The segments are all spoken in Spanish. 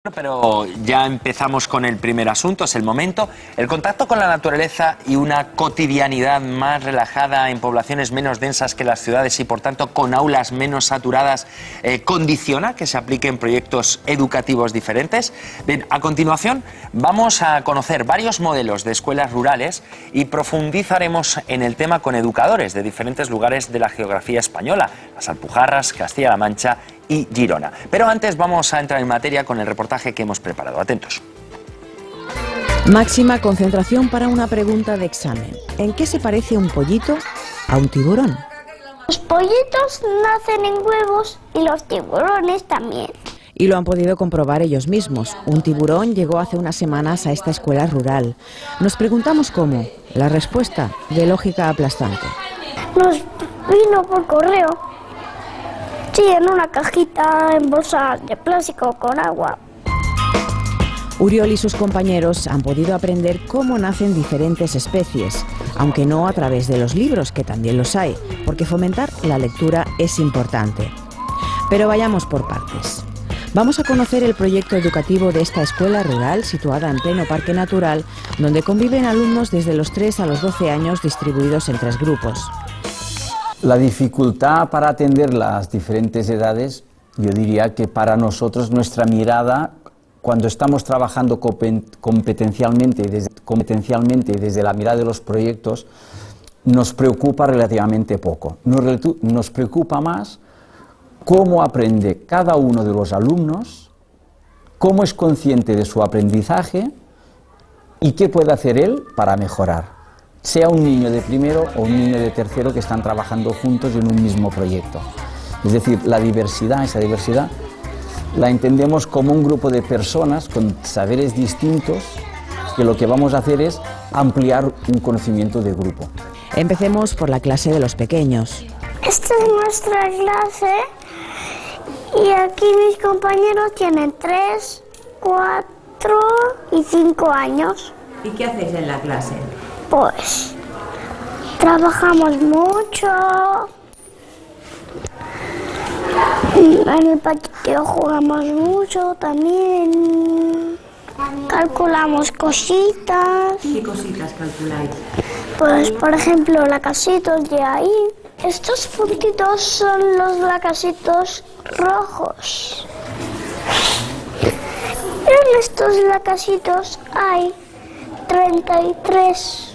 Pero ya empezamos con el primer asunto, es el momento. El contacto con la naturaleza y una cotidianidad más relajada en poblaciones menos densas que las ciudades y por tanto con aulas menos saturadas condiciona que se apliquen proyectos educativos diferentes. Bien, a continuación vamos a conocer varios modelos de escuelas rurales y profundizaremos en el tema con educadores de diferentes lugares de la geografía española, las Alpujarras, Castilla-La Mancha y Girona. Pero antes vamos a entrar en materia con el reportaje que hemos preparado. Atentos. Máxima concentración para una pregunta de examen. ¿En qué se parece un pollito a un tiburón? Los pollitos nacen en huevos y los tiburones también. Y lo han podido comprobar ellos mismos. Un tiburón llegó hace unas semanas a esta escuela rural. Nos preguntamos cómo. La respuesta, de lógica aplastante. Nos vino por correo. Sí, en una cajita en bolsa de plástico con agua. Uriol y sus compañeros han podido aprender cómo nacen diferentes especies, aunque no a través de los libros, que también los hay, porque fomentar la lectura es importante. Pero vayamos por partes. Vamos a conocer el proyecto educativo de esta escuela rural situada en pleno parque natural, donde conviven alumnos desde los 3 a los 12 años distribuidos en 3 grupos. La dificultad para atender las diferentes edades, yo diría que para nosotros nuestra mirada, cuando estamos trabajando competencialmente desde la mirada de los proyectos, nos preocupa relativamente poco. Nos preocupa más cómo aprende cada uno de los alumnos, cómo es consciente de su aprendizaje y qué puede hacer él para mejorar. Sea un niño de primero o un niño de tercero que están trabajando juntos en un mismo proyecto. Es decir, esa diversidad, la entendemos como un grupo de personas con saberes distintos que lo que vamos a hacer es ampliar un conocimiento de grupo. Empecemos por la clase de los pequeños. Esta es nuestra clase y aquí mis compañeros tienen 3, 4 y 5 años. ¿Y qué hacéis en la clase? Pues trabajamos mucho, en el patio jugamos mucho también, calculamos cositas. ¿Qué cositas calculáis? Pues por ejemplo lacasitos de ahí. Estos puntitos son los lacasitos rojos. En estos lacasitos hay 33.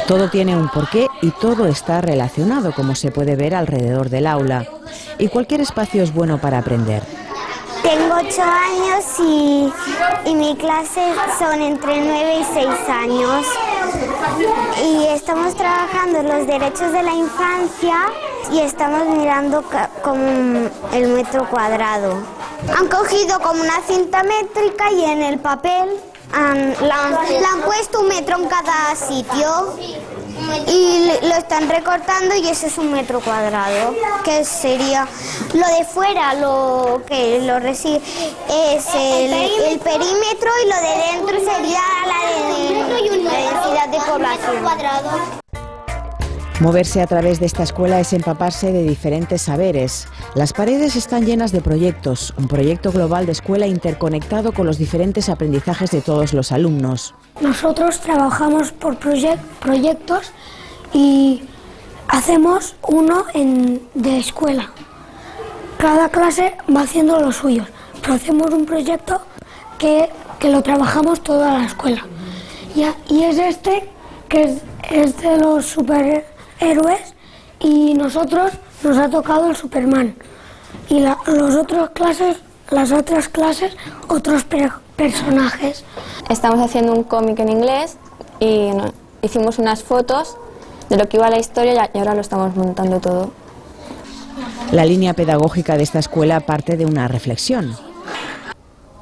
Todo tiene un porqué y todo está relacionado, como se puede ver alrededor del aula. Y cualquier espacio es bueno para aprender. Tengo 8 años y mi clase son entre 9 y 6 años. Y estamos trabajando los derechos de la infancia y estamos mirando como el metro cuadrado. Han cogido como una cinta métrica y en el papel la han puesto un metro en cada sitio y lo están recortando y ese es un metro cuadrado, que sería lo de fuera, lo que lo recibe es el perímetro y lo de dentro sería la densidad de población. Moverse a través de esta escuela es empaparse de diferentes saberes. Las paredes están llenas de proyectos, un proyecto global de escuela interconectado con los diferentes aprendizajes de todos los alumnos. Nosotros trabajamos por proyectos y hacemos uno de escuela. Cada clase va haciendo los suyos, pero hacemos un proyecto que lo trabajamos toda la escuela. Y es este que es de los superhéroes y nosotros nos ha tocado el Superman. Y las otras clases, otros personajes. Estamos haciendo un cómic en inglés y hicimos unas fotos de lo que iba la historia y ahora lo estamos montando todo. La línea pedagógica de esta escuela parte de una reflexión.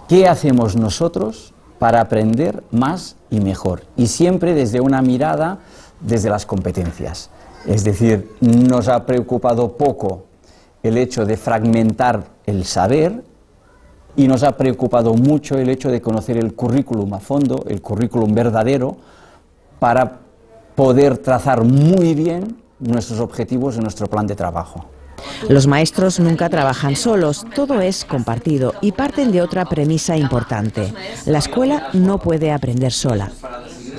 ¿Qué hacemos nosotros para aprender más y mejor? Y siempre desde una mirada desde las competencias. Es decir, nos ha preocupado poco el hecho de fragmentar el saber y nos ha preocupado mucho el hecho de conocer el currículum a fondo, el currículum verdadero, para poder trazar muy bien nuestros objetivos y nuestro plan de trabajo. Los maestros nunca trabajan solos, todo es compartido y parten de otra premisa importante. La escuela no puede aprender sola.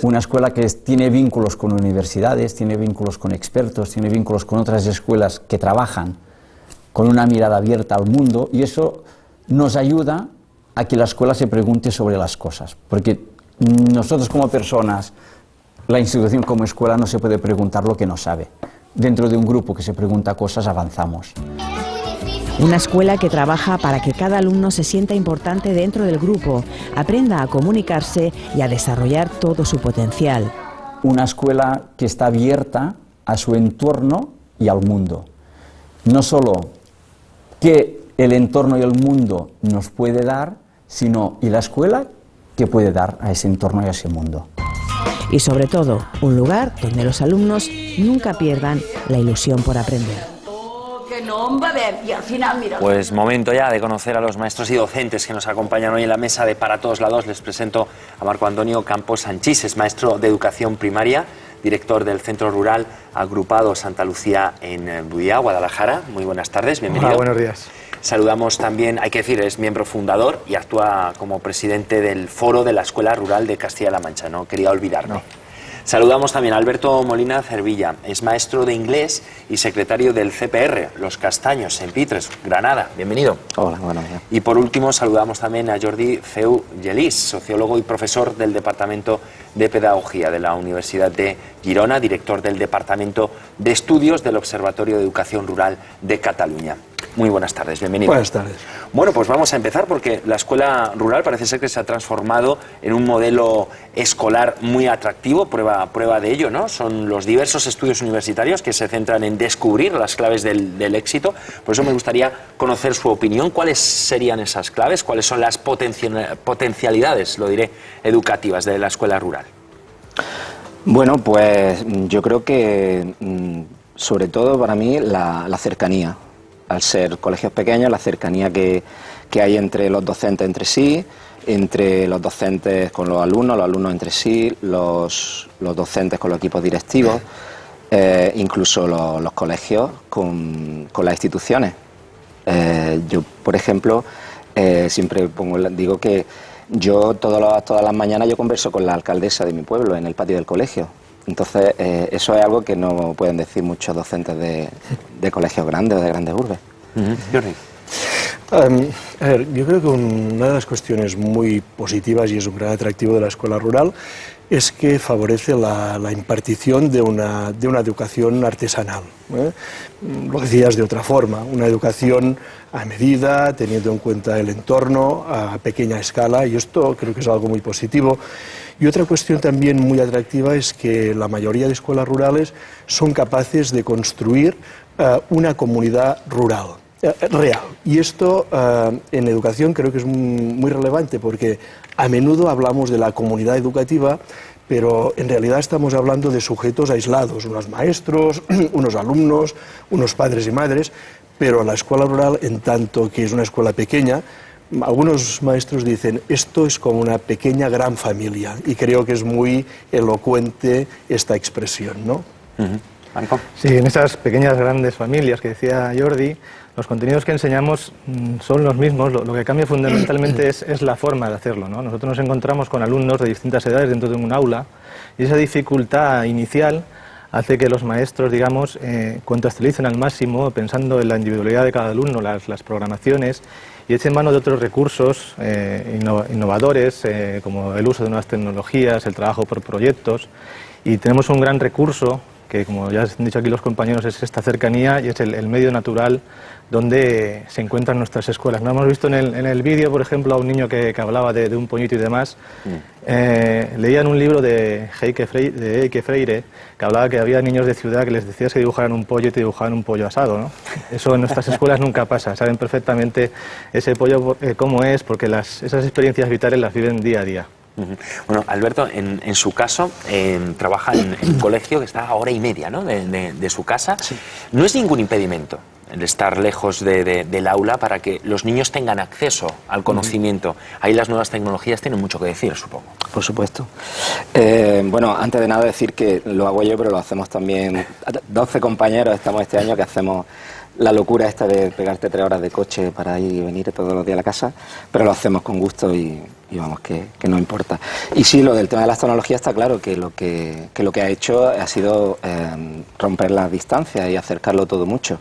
Una escuela que tiene vínculos con universidades, tiene vínculos con expertos, tiene vínculos con otras escuelas que trabajan con una mirada abierta al mundo, y eso nos ayuda a que la escuela se pregunte sobre las cosas, porque nosotros como personas, la institución como escuela no se puede preguntar lo que no sabe. Dentro de un grupo que se pregunta cosas avanzamos. Una escuela que trabaja para que cada alumno se sienta importante dentro del grupo, aprenda a comunicarse y a desarrollar todo su potencial. Una escuela que está abierta a su entorno y al mundo. No solo que el entorno y el mundo nos puede dar, sino y la escuela que puede dar a ese entorno y a ese mundo. Y sobre todo, un lugar donde los alumnos nunca pierdan la ilusión por aprender. Pues momento ya de conocer a los maestros y docentes que nos acompañan hoy en la mesa de Para Todos Lados. Les presento a Marco Antonio Campos Sanchís, es maestro de educación primaria, director del Centro Rural Agrupado Santa Lucía en Buía, Guadalajara. Muy buenas tardes, bienvenido. Hola, buenos días. Saludamos también, hay que decir, es miembro fundador y actúa como presidente del Foro de la Escuela Rural de Castilla-La Mancha, no quería olvidarme. No. Saludamos también a Alberto Molina Cervilla, es maestro de inglés y secretario del CPR, Los Castaños, en Pitres, Granada. Bienvenido. Hola, buenos días. Y por último saludamos también a Jordi Feu Gelís, sociólogo y profesor del Departamento de Pedagogía de la Universidad de Girona, director del Departamento de Estudios del Observatorio de Educación Rural de Cataluña. Muy buenas tardes, bienvenido. Buenas tardes. Bueno, pues vamos a empezar porque la escuela rural parece ser que se ha transformado en un modelo escolar muy atractivo, prueba de ello, ¿no? Son los diversos estudios universitarios que se centran en descubrir las claves del éxito. Por eso me gustaría conocer su opinión. ¿Cuáles serían esas claves? ¿Cuáles son las potencialidades, lo diré, educativas de la escuela rural? Bueno, pues yo creo que sobre todo para mí la cercanía. Al ser colegios pequeños, la cercanía que hay entre los docentes entre sí, entre los docentes con los alumnos entre sí, los docentes con los equipos directivos, incluso los colegios con las instituciones. Yo, por ejemplo, siempre digo que yo todas las mañanas yo converso con la alcaldesa de mi pueblo en el patio del colegio. Entonces, eso es algo que no pueden decir muchos docentes de colegios grandes o de grandes urbes. Jordi. A ver, yo creo que una de las cuestiones muy positivas y es un gran atractivo de la escuela rural es que favorece la impartición de una educación artesanal. Lo decías de otra forma, una educación a medida, teniendo en cuenta el entorno, a pequeña escala, y esto creo que es algo muy positivo. Y otra cuestión también muy atractiva es que la mayoría de escuelas rurales son capaces de construir una comunidad rural. Real. Y esto en educación creo que es muy relevante porque a menudo hablamos de la comunidad educativa, pero en realidad estamos hablando de sujetos aislados, unos maestros, unos alumnos, unos padres y madres, pero la escuela rural, en tanto que es una escuela pequeña, algunos maestros dicen, esto es como una pequeña gran familia, y creo que es muy elocuente esta expresión, ¿no? Marco. Sí, en esas pequeñas grandes familias que decía Jordi, los contenidos que enseñamos son los mismos, lo que cambia fundamentalmente es la forma de hacerlo, ¿no? Nosotros nos encontramos con alumnos de distintas edades dentro de un aula y esa dificultad inicial hace que los maestros, digamos, contextualicen al máximo, pensando en la individualidad de cada alumno, las programaciones, y echen mano de otros recursos innovadores, como el uso de nuevas tecnologías, el trabajo por proyectos, y tenemos un gran recurso que, como ya han dicho aquí los compañeros, es esta cercanía y es el medio natural donde se encuentran nuestras escuelas. No hemos visto en el vídeo, por ejemplo, a un niño que hablaba de un pollito y demás. Leían un libro de Eike Freire, que hablaba que había niños de ciudad que les decías que dibujaran un pollo y te dibujaban un pollo asado, ¿no? Eso en nuestras escuelas nunca pasa. Saben perfectamente ese pollo cómo es, porque esas experiencias vitales las viven día a día. Bueno, Alberto, en su caso, trabaja en un colegio que está a hora y media, ¿no?, de su casa. Sí. No es ningún impedimento el estar lejos del aula para que los niños tengan acceso al conocimiento. Ahí las nuevas tecnologías tienen mucho que decir, supongo. Por supuesto. Bueno, antes de nada decir que lo hago yo, pero lo hacemos también 12 compañeros, estamos este año que hacemos la locura esta de pegarte 3 horas de coche para ir y venir todos los días a la casa, pero lo hacemos con gusto y vamos, que no importa. Y sí, lo del tema de las tecnologías está claro que lo que ha hecho ha sido romper las distancias y acercarlo todo mucho.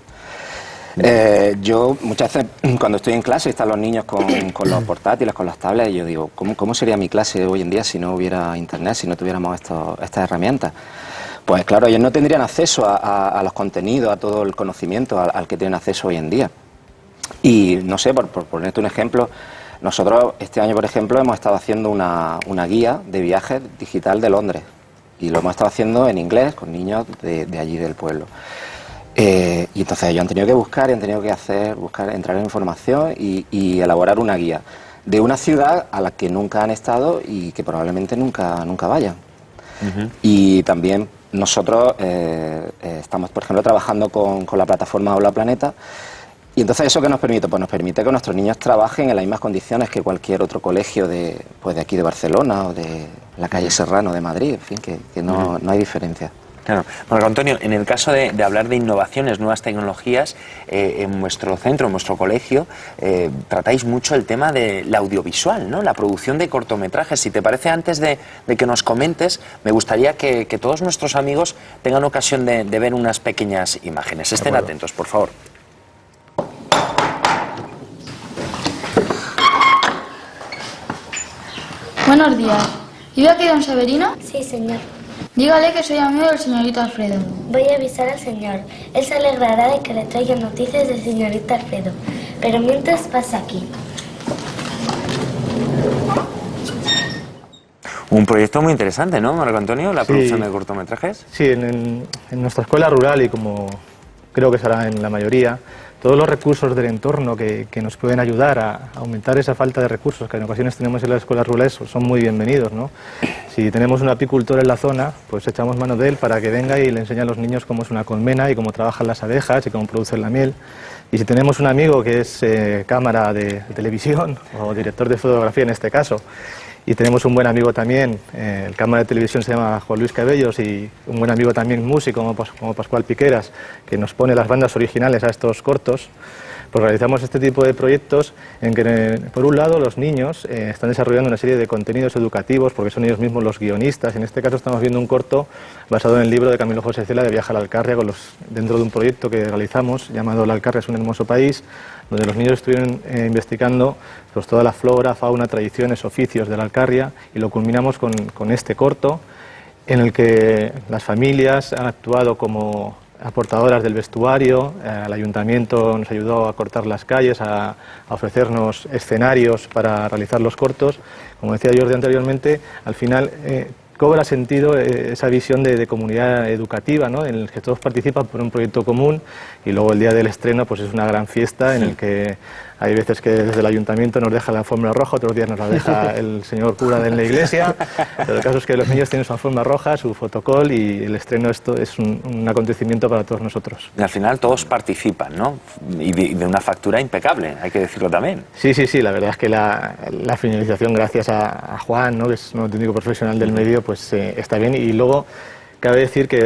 Yo muchas veces cuando estoy en clase y están los niños con los portátiles, con las tablets, yo digo, ¿cómo sería mi clase hoy en día si no hubiera internet, si no tuviéramos estas herramientas? Pues claro, ellos no tendrían acceso a los contenidos, a todo el conocimiento al que tienen acceso hoy en día. Y no sé, por ponerte un ejemplo, nosotros este año, por ejemplo, hemos estado haciendo una guía de viajes digital de Londres y lo hemos estado haciendo en inglés con niños de allí del pueblo. Y entonces ellos han tenido que buscar y han tenido que entrar en información y elaborar una guía de una ciudad a la que nunca han estado y que probablemente nunca vayan. Y también nosotros estamos, por ejemplo, trabajando con la plataforma Hola Planeta. Y entonces, ¿eso qué nos permite? Pues nos permite que nuestros niños trabajen en las mismas condiciones que cualquier otro colegio de aquí de Barcelona o de la calle Serrano de Madrid, en fin, que no hay diferencia. Claro. Marco Antonio, en el caso de hablar de innovaciones, nuevas tecnologías, en vuestro centro, en vuestro colegio, tratáis mucho el tema de la audiovisual, ¿no? La producción de cortometrajes. Si te parece, antes de que nos comentes, me gustaría que todos nuestros amigos tengan ocasión de ver unas pequeñas imágenes. Estén atentos, por favor. Buenos días. ¿Vive aquí don Severino? Sí, señor. Dígale que soy amigo del señorito Alfredo. Voy a avisar al señor. Él se alegrará de que le traiga noticias del señorito Alfredo. Pero mientras pasa aquí. Un proyecto muy interesante, ¿no, Marco Antonio? La producción de cortometrajes. Sí, en nuestra escuela rural y como creo que será en la mayoría, todos los recursos del entorno que nos pueden ayudar a aumentar esa falta de recursos que en ocasiones tenemos en las escuelas rurales son muy bienvenidos, ¿no? Si tenemos un apicultor en la zona, pues echamos mano de él para que venga y le enseñe a los niños cómo es una colmena y cómo trabajan las abejas y cómo producen la miel. Y si tenemos un amigo que es cámara de televisión o director de fotografía en este caso, y tenemos un buen amigo también, el cámara de televisión se llama Juan Luis Cabellos, y un buen amigo también músico como Pascual Piqueras, que nos pone las bandas originales a estos cortos, pues realizamos este tipo de proyectos en que, por un lado, los niños están desarrollando una serie de contenidos educativos, porque son ellos mismos los guionistas. En este caso estamos viendo un corto basado en el libro de Camilo José Cela de Viaje a la Alcarria, dentro de un proyecto que realizamos llamado La Alcarria es un hermoso país, donde los niños estuvieron investigando pues, toda la flora, fauna, tradiciones, oficios de la Alcarria, y lo culminamos con este corto, en el que las familias han actuado como aportadoras del vestuario. El ayuntamiento nos ayudó a cortar las calles, a ofrecernos escenarios para realizar los cortos. Como decía Jordi anteriormente, al final cobra sentido esa visión de comunidad educativa, ¿no? En el que todos participan por un proyecto común, y luego el día del estreno pues es una gran fiesta en el que hay veces que desde el ayuntamiento nos deja la alfombra roja, otros días nos la deja el señor cura de la iglesia, pero el caso es que los niños tienen su alfombra roja, su fotocall, y el estreno esto es un acontecimiento para todos nosotros. Y al final todos participan, ¿no? Y de una factura impecable, hay que decirlo también. Sí, la verdad es que la finalización, gracias a Juan, ¿no?, que es un auténtico profesional del medio, pues está bien. Y luego cabe decir que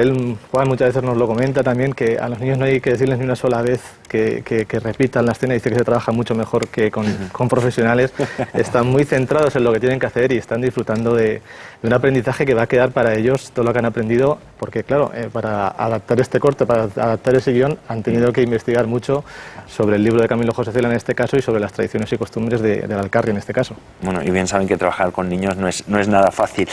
Juan muchas veces nos lo comenta también, que a los niños no hay que decirles ni una sola vez que repitan la escena. Dice que se trabaja mucho mejor que con profesionales. Están muy centrados en lo que tienen que hacer y están disfrutando de un aprendizaje que va a quedar para ellos todo lo que han aprendido, porque claro, para adaptar este corto, para adaptar ese guión, han tenido que investigar mucho sobre el libro de Camilo José Cela en este caso y sobre las tradiciones y costumbres de la Alcarria en este caso. Bueno, y bien saben que trabajar con niños no es nada fácil.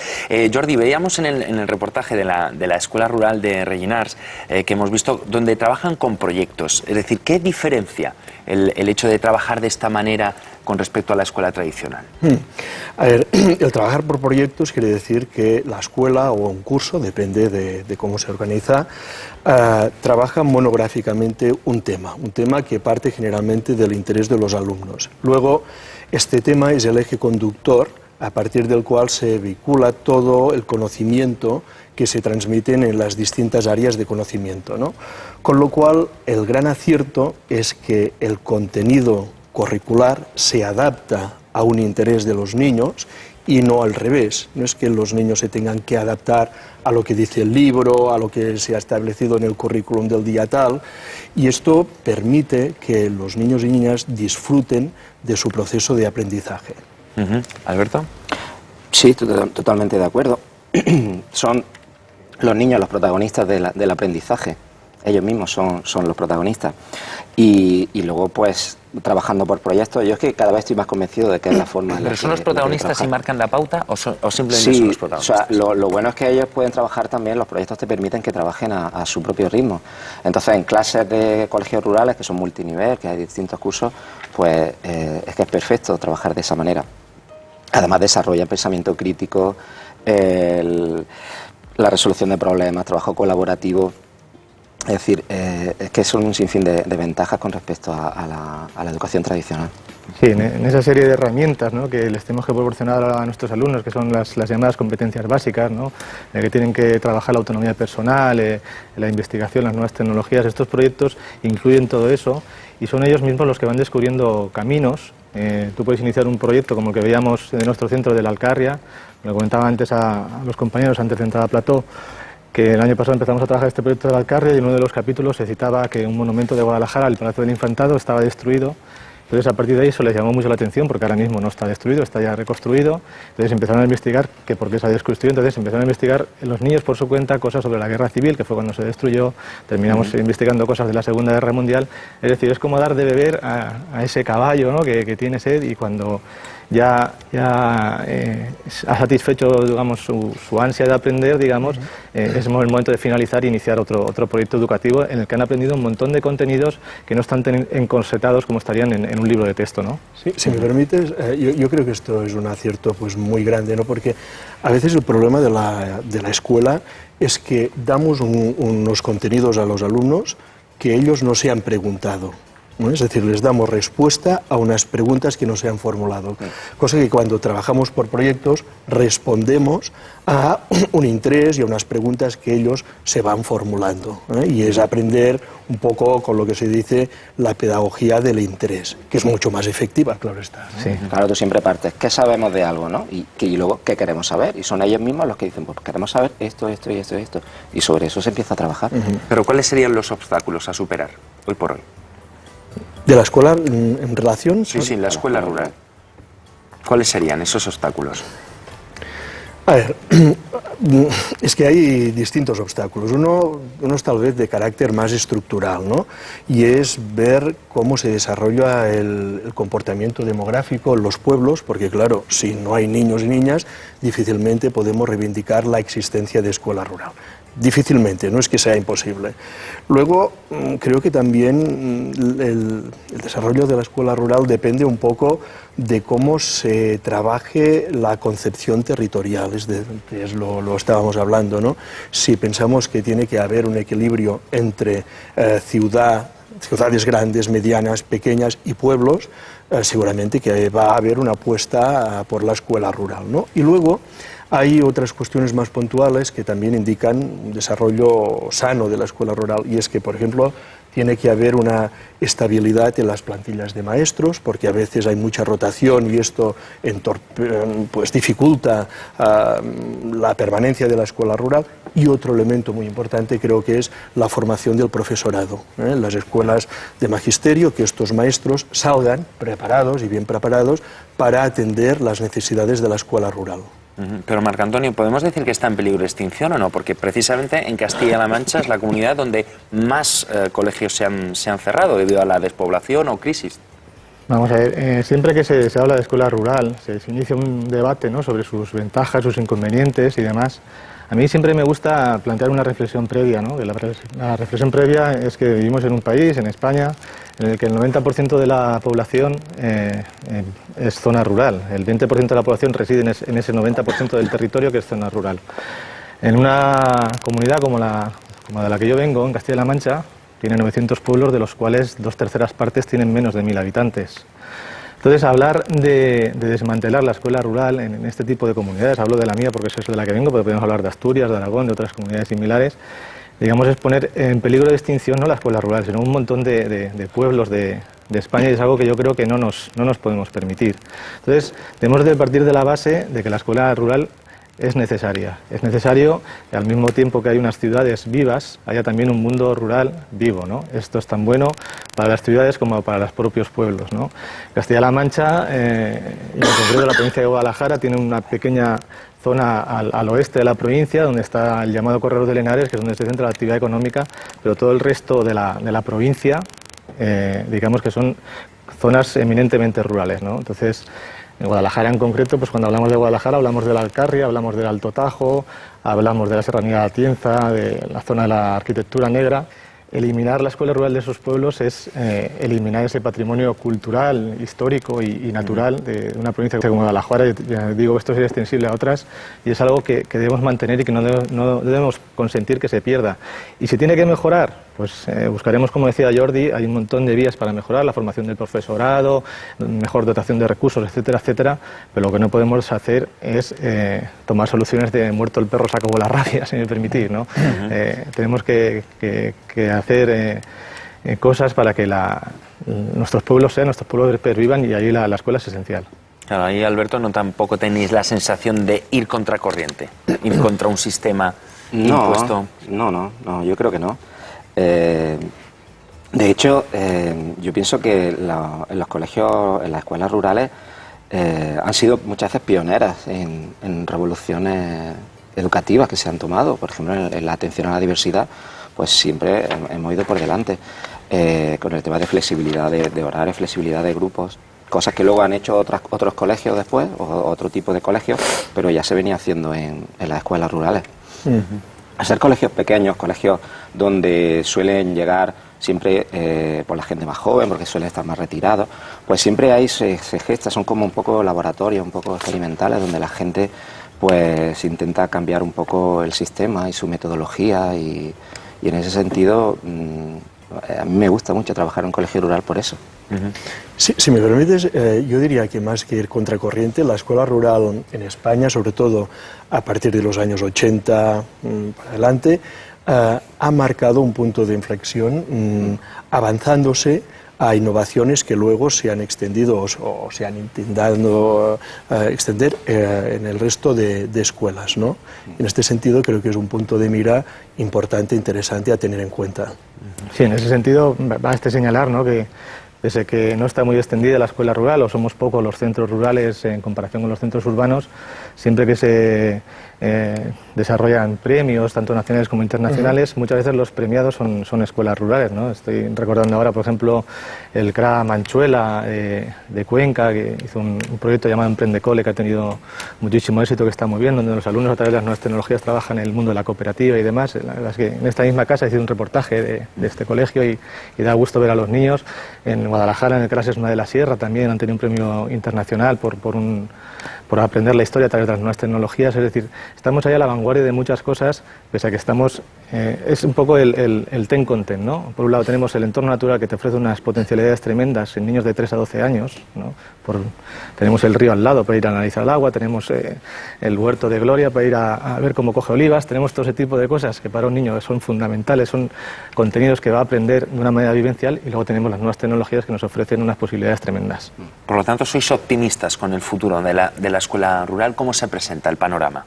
Jordi, veíamos en el reportaje de la Escuela Rural de Rellinars que hemos visto, donde trabajan con proyectos. Es decir, ¿qué diferencia el hecho de trabajar de esta manera con respecto a la escuela tradicional? A ver, el trabajar por proyectos quiere decir que la escuela o un curso, depende de cómo se organiza, trabaja monográficamente un tema que parte generalmente del interés de los alumnos. Luego, este tema es el eje conductor a partir del cual se vehicula todo el conocimiento que se transmiten en las distintas áreas de conocimiento, ¿no? Con lo cual, el gran acierto es que el contenido curricular se adapta a un interés de los niños y no al revés. No es que los niños se tengan que adaptar a lo que dice el libro, a lo que se ha establecido en el currículum del día tal, y esto permite que los niños y niñas disfruten de su proceso de aprendizaje. ¿Alberto? Sí, totalmente de acuerdo. Son los niños los protagonistas del aprendizaje. Ellos mismos son los protagonistas. Y luego, pues, trabajando por proyectos, yo es que cada vez estoy más convencido de que es la forma en la ¿Pero son los protagonistas y marcan la pauta o simplemente sí, son los protagonistas? O sea, lo bueno es que ellos pueden trabajar también, los proyectos te permiten que trabajen a su propio ritmo. Entonces, en clases de colegios rurales, que son multinivel, que hay distintos cursos, pues es que es perfecto trabajar de esa manera. Además, desarrolla pensamiento crítico, la resolución de problemas, trabajo colaborativo. Es decir, es que son un sinfín de ventajas con respecto a la educación tradicional. Sí, en esa serie de herramientas, ¿no?, que les tenemos que proporcionar a nuestros alumnos, que son las llamadas competencias básicas, ¿no?, que tienen que trabajar la autonomía personal, la investigación, las nuevas tecnologías. Estos proyectos incluyen todo eso y son ellos mismos los que van descubriendo caminos. Tú puedes iniciar un proyecto como el que veíamos de nuestro centro de la Alcarria, lo comentaba antes a los compañeros antes de entrar a plató, que el año pasado empezamos a trabajar este proyecto de la Alcarria y en uno de los capítulos se citaba que un monumento de Guadalajara, el Palacio del Infantado, estaba destruido. Entonces, a partir de ahí eso les llamó mucho la atención porque ahora mismo no está destruido, está ya reconstruido. Entonces empezaron a investigar que por qué se ha destruido. Entonces empezaron a investigar los niños por su cuenta cosas sobre la Guerra Civil, que fue cuando se destruyó. Terminamos investigando cosas de la Segunda Guerra Mundial. Es decir, es como dar de beber a ese caballo, ¿no?, que tiene sed, y cuando ya ha satisfecho, digamos, su ansia de aprender, digamos, es el momento de finalizar e iniciar otro proyecto educativo en el que han aprendido un montón de contenidos que no están tan encorsetados como estarían en un libro de texto, ¿no? Sí, si me permites, yo creo que esto es un acierto pues muy grande, ¿no?, porque a veces el problema de la escuela es que damos unos contenidos a los alumnos que ellos no se han preguntado, ¿no? Es decir, les damos respuesta a unas preguntas que no se han formulado, cosa que cuando trabajamos por proyectos respondemos a un interés y a unas preguntas que ellos se van formulando, ¿eh? Y es aprender un poco con lo que se dice la pedagogía del interés, que es mucho más efectiva, claro está, ¿no? Sí, claro, tú siempre partes, ¿qué sabemos de algo, no? Y luego, ¿qué queremos saber? Y son ellos mismos los que dicen, pues queremos saber esto, esto y esto y esto. Y sobre eso se empieza a trabajar. Pero ¿cuáles serían los obstáculos a superar hoy por hoy? ¿De la escuela en relación? Sí, la escuela rural. ¿Cuáles serían esos obstáculos? A ver, es que hay distintos obstáculos. Uno es tal vez de carácter más estructural, ¿no? Y es ver cómo se desarrolla el comportamiento demográfico en los pueblos, porque claro, si no hay niños y niñas, difícilmente podemos reivindicar la existencia de escuela rural. Difícilmente, no es que sea imposible. Luego, creo que también el desarrollo de la escuela rural depende un poco de cómo se trabaje la concepción territorial, lo estábamos hablando, ¿no? Si pensamos que tiene que haber un equilibrio entre ciudades grandes, medianas, pequeñas y pueblos, seguramente que va a haber una apuesta por la escuela rural, ¿no? Y luego hay otras cuestiones más puntuales que también indican un desarrollo sano de la escuela rural, y es que, por ejemplo, tiene que haber una estabilidad en las plantillas de maestros, porque a veces hay mucha rotación y esto pues dificulta la permanencia de la escuela rural. Y otro elemento muy importante creo que es la formación del profesorado, en las escuelas de magisterio, que estos maestros salgan preparados y bien preparados para atender las necesidades de la escuela rural. Pero Marco Antonio, ¿podemos decir que está en peligro de extinción o no? Porque precisamente en Castilla-La Mancha es la comunidad donde más colegios se han cerrado debido a la despoblación o crisis. Vamos a ver, siempre que se habla de escuela rural, se inicia un debate, ¿no?, sobre sus ventajas, sus inconvenientes y demás. A mí siempre me gusta plantear una reflexión previa, ¿no? La reflexión previa es que vivimos en un país, en España, en el que el 90% de la población es zona rural. El 20% de la población reside en ese 90% del territorio que es zona rural. En una comunidad como de la que yo vengo, en Castilla-La Mancha, tiene 900 pueblos, de los cuales 2/3 partes tienen menos de 1000 habitantes. Entonces, hablar de desmantelar la escuela rural en este tipo de comunidades, hablo de la mía porque es de la que vengo, pero podemos hablar de Asturias, de Aragón, de otras comunidades similares, digamos, es poner en peligro de extinción no la escuela rural, sino un montón de pueblos, de de España y es algo que yo creo que no nos podemos permitir. Entonces, debemos de partir de la base de que la escuela rural es necesaria. Es necesario que al mismo tiempo que hay unas ciudades vivas, haya también un mundo rural vivo, ¿no? Esto es tan bueno para las ciudades como para los propios pueblos, ¿no? Castilla-La Mancha, y en concreto la provincia de Guadalajara, tiene una pequeña zona al oeste de la provincia, donde está el llamado Corredor de Henares, que es donde se centra la actividad económica, pero todo el resto de la provincia, digamos que son zonas eminentemente rurales, ¿no? Entonces, en Guadalajara en concreto, pues cuando hablamos de Guadalajara hablamos de la Alcarria, hablamos del Alto Tajo, hablamos de la Serranía de Atienza, de la zona de la arquitectura negra. Eliminar la escuela rural de esos pueblos es eliminar ese patrimonio cultural, histórico y natural de una provincia como Guadalajara. Ya digo, esto es extensible a otras y es algo que debemos mantener y que no debemos consentir que se pierda. Y si tiene que mejorar, pues buscaremos, como decía Jordi, hay un montón de vías para mejorar, la formación del profesorado, mejor dotación de recursos, etcétera, etcétera, pero lo que no podemos hacer es tomar soluciones de muerto el perro se acabó la rabia, si me permitís, ¿no? Tenemos que hacer cosas para que nuestros pueblos pervivan y ahí la escuela es esencial. Claro, ahí, Alberto, no tampoco tenéis la sensación de ir contracorriente, ir contra un sistema impuesto. No, yo creo que no. De hecho, yo pienso que en los colegios, en las escuelas rurales, han sido muchas veces pioneras en revoluciones educativas que se han tomado. Por ejemplo, en la atención a la diversidad, pues siempre hemos ido por delante con el tema de flexibilidad de horarios, flexibilidad de grupos, cosas que luego han hecho otros colegios después, o otro tipo de colegios, pero ya se venía haciendo en las escuelas rurales. Al ser colegios pequeños, colegios donde suelen llegar siempre por la gente más joven, porque suele estar más retirado, pues siempre ahí se gesta, son como un poco laboratorios, un poco experimentales, donde la gente pues intenta cambiar un poco el sistema y su metodología y en ese sentido a mí me gusta mucho trabajar en un colegio rural por eso. Si me permites, yo diría que más que ir contracorriente, la escuela rural en España, sobre todo a partir de los años 80 para adelante, ha marcado un punto de inflexión, avanzándose a innovaciones que luego se han extendido o se han intentado extender en el resto de escuelas, ¿no? En este sentido creo que es un punto de mira importante, interesante a tener en cuenta. Sí, en ese sentido basta señalar, ¿no?, que desde que no está muy extendida la escuela rural, o somos pocos los centros rurales en comparación con los centros urbanos, siempre que se desarrollan premios, tanto nacionales como internacionales, muchas veces los premiados son escuelas rurales, ¿no? Estoy recordando ahora, por ejemplo, el CRA Manchuela de Cuenca, que hizo un proyecto llamado Emprendecole, que ha tenido muchísimo éxito, que está muy bien, donde los alumnos a través de las nuevas tecnologías trabajan en el mundo de la cooperativa y demás. La verdad es que en esta misma casa he hecho un reportaje de este colegio y da gusto ver a los niños. En Guadalajara, en el CRA Sesma de la Sierra, también han tenido un premio internacional por aprender la historia a través de las nuevas tecnologías. Es decir, estamos ahí a la vanguardia de muchas cosas, pese a que estamos... es un poco el ten con ten, ¿no? Por un lado tenemos el entorno natural que te ofrece unas potencialidades tremendas en niños de 3 a 12 años, ¿no? Tenemos el río al lado para ir a analizar el agua, tenemos el huerto de Gloria para ir a ver cómo coge olivas, tenemos todo ese tipo de cosas que para un niño son fundamentales, son contenidos que va a aprender de una manera vivencial, y luego tenemos las nuevas tecnologías que nos ofrecen unas posibilidades tremendas. Por lo tanto, sois optimistas con el futuro de la escuela rural. ¿Cómo se presenta el panorama?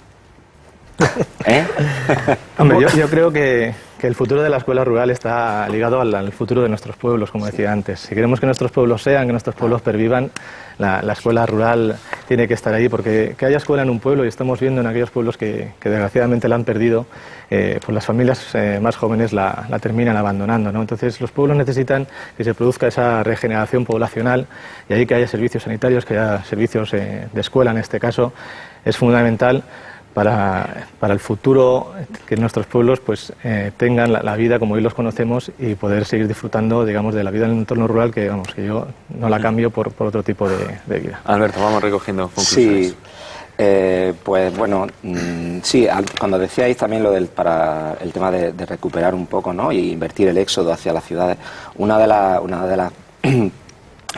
Hombre, yo creo que el futuro de la escuela rural está ligado al futuro de nuestros pueblos, como decía antes. Si queremos que nuestros pueblos que nuestros pueblos pervivan, la escuela rural tiene que estar ahí, porque que haya escuela en un pueblo, y estamos viendo en aquellos pueblos que desgraciadamente la han perdido, pues las familias más jóvenes la terminan abandonando, ¿no? Entonces los pueblos necesitan que se produzca esa regeneración poblacional, y ahí que haya servicios sanitarios, que haya servicios de escuela en este caso, es fundamental para el futuro, que nuestros pueblos pues tengan la vida como hoy los conocemos y poder seguir disfrutando, digamos, de la vida en el entorno rural, que vamos, que yo no la cambio por otro tipo de vida. Alberto, vamos recogiendo conclusiones. Sí, pues bueno, sí, cuando decíais también para el tema de recuperar un poco, ¿no?, y invertir el éxodo hacia las ciudades, una de las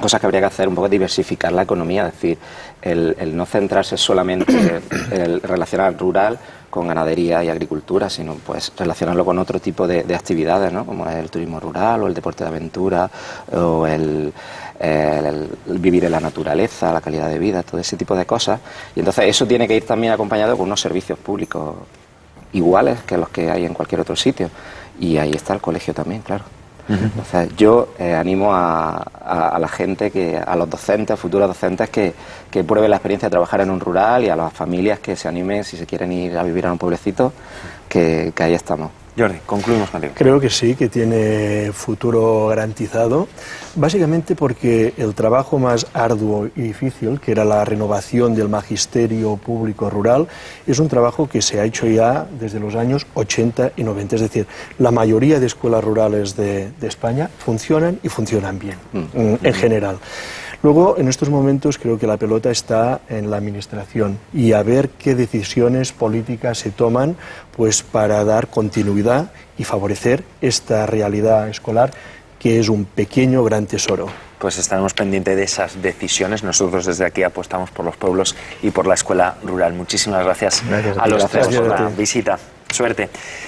cosas que habría que hacer un poco es diversificar la economía, es decir, el no centrarse solamente en relacionar rural con ganadería y agricultura, sino pues relacionarlo con otro tipo de actividades, ¿no? Como es el turismo rural o el deporte de aventura o el vivir en la naturaleza, la calidad de vida, todo ese tipo de cosas. Y entonces eso tiene que ir también acompañado con unos servicios públicos iguales que los que hay en cualquier otro sitio. Y ahí está el colegio también, claro. Entonces yo animo a la gente, a los docentes, a futuros docentes, que prueben la experiencia de trabajar en un rural, y a las familias que se animen, si se quieren ir a vivir a un pueblecito, que ahí estamos. Jordi, concluimos contigo. Creo que sí, que tiene futuro garantizado, básicamente porque el trabajo más arduo y difícil, que era la renovación del magisterio público rural, es un trabajo que se ha hecho ya desde los años 80 y 90. Es decir, la mayoría de escuelas rurales de España funcionan y funcionan bien, en general. Luego, en estos momentos, creo que la pelota está en la administración y a ver qué decisiones políticas se toman pues para dar continuidad y favorecer esta realidad escolar, que es un pequeño gran tesoro. Pues estaremos pendientes de esas decisiones. Nosotros desde aquí apostamos por los pueblos y por la escuela rural. Muchísimas gracias a los tres por la visita. Suerte.